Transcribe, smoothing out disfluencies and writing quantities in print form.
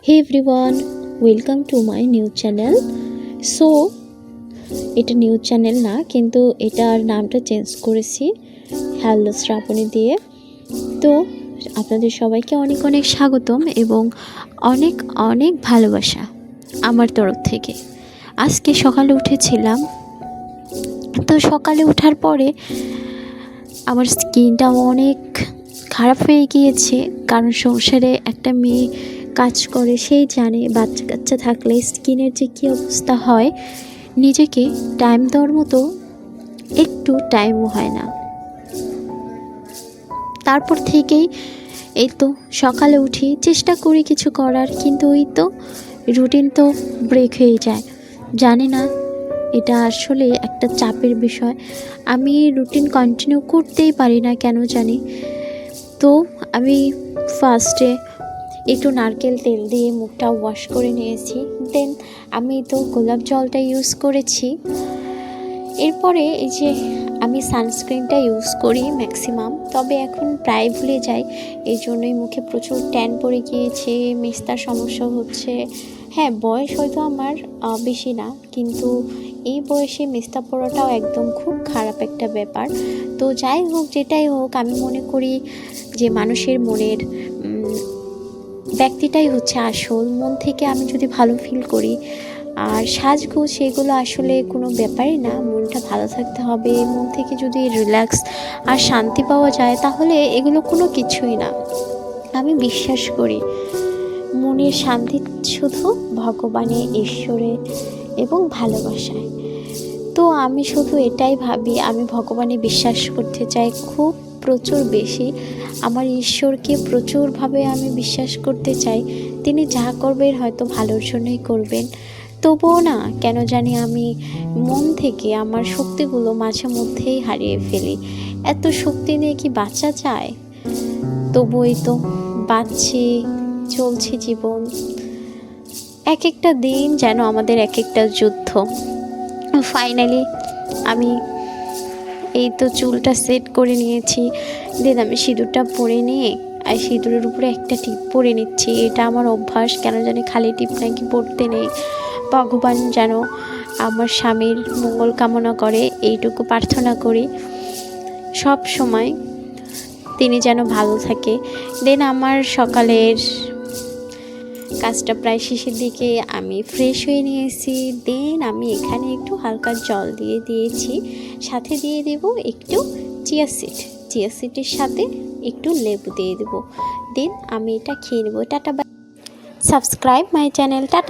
Hey everyone, welcome to my new channel. So এটা news channel না, কিন্তু এটার নামটা চেঞ্জ করেছি হ্যালো শ্রাবণী দিয়ে। তো আপনাদের সবাইকে অনেক অনেক স্বাগতম এবং অনেক অনেক ভালোবাসা আমার তরফ থেকে। আজকে সকালে উঠেছিলাম, তো সকালে ওঠার পরে আমার স্কিনটা অনেক খারাপ হয়ে গিয়েছে, কারণ সংসারে একটা মেয়ে কাজ করে সেই জানে বাচ্চা কাচ্চা থাকলে স্কিনের যে কী অবস্থা হয়, নিজেকে টাইম দেওয়ার মতো একটু টাইমও হয় না। তারপর থেকেই এই তো সকালে উঠি, চেষ্টা করি কিছু করার, কিন্তু ওই তো রুটিন তো ব্রেক হয়ে যায়। জানি না, এটা আসলে একটা চাপের বিষয়। আমি রুটিন কন্টিনিউ করতেই পারি না কেন জানি। তো আমি ফার্স্টে একটু নারকেল তেল দিয়ে মুখটা ওয়াশ করে নিয়েছি, দেন আমি তো গোলাপ জলটা ইউজ করেছি। এরপরে এই যে আমি সানস্ক্রিনটা ইউজ করি ম্যাক্সিমাম, তবে এখন প্রায় ভুলে যাই, এই জন্যই মুখে প্রচুর ট্যান পড়ে গিয়েছে, মেস্তার সমস্যা হচ্ছে। হ্যাঁ, বয়স হয়তো আমার বেশি না, কিন্তু এই বয়সে মেস্তা পড়াটাও একদম খুব খারাপ একটা ব্যাপার। তো যাই হোক, যেটাই হোক, আমি মনে করি যে মানুষের মনের ব্যক্তিটাই হচ্ছে আসল। মন থেকে আমি যদি ভালো ফিল করি, আর সাজগোজ সেগুলো আসলে কোনো ব্যাপারই না। মনটা ভালো থাকতে হবে, মন থেকে যদি রিল্যাক্স আর শান্তি পাওয়া যায়, তাহলে এগুলো কোনো কিছুই না। আমি বিশ্বাস করি মনের শান্তি শুধু ভগবানে, ঈশ্বরে এবং ভালোবাসায়। তো আমি শুধু এটাই ভাবি, আমি ভগবানে বিশ্বাস করতে চাই খুব প্রচুর বেশি। আমার ঈশ্বরকে প্রচুরভাবে আমি বিশ্বাস করতে চাই। তিনি যা করবেন হয়তো ভালোর জন্যই করবেন। তবুও না কেন জানি আমি মন থেকে আমার শক্তিগুলো মাঝে মধ্যেই হারিয়ে ফেলি। এত শক্তি নিয়ে কি বাঁচা যায়? তবুই তো বাঁচছি, চলছে জীবন। এক একটা দিন যেন আমাদের এক একটা যুদ্ধ। ফাইনালি আমি এই তো চুলটা সেট করে নিয়েছি, দেন আমি সিঁদুরটা পরে নিয়ে আর সিঁদুরের উপরে একটা টিপ পরে নিচ্ছি। এটা আমার অভ্যাস, কেন জানি খালি টিপ নাকি পরতে নেই। ভগবান যেন আমার স্বামীর মঙ্গল কামনা করে, এইটুকু প্রার্থনা করি সব সময়, তিনি যেন ভালো থাকে। দেন আমার সকালের কাজটা প্রায় শেষের দিকে, আমি ফ্রেশ হয়ে নিয়েছি। দেন আমি এখানে একটু হালকা জল দিয়ে দিয়েছি, সাথে দিয়ে দেব একটু চিয়া সিডের সাথে একটু লেবু দিয়ে দেবো। দেন আমি এটা খেয়ে নেবো। Tata, subscribe my channel, tata.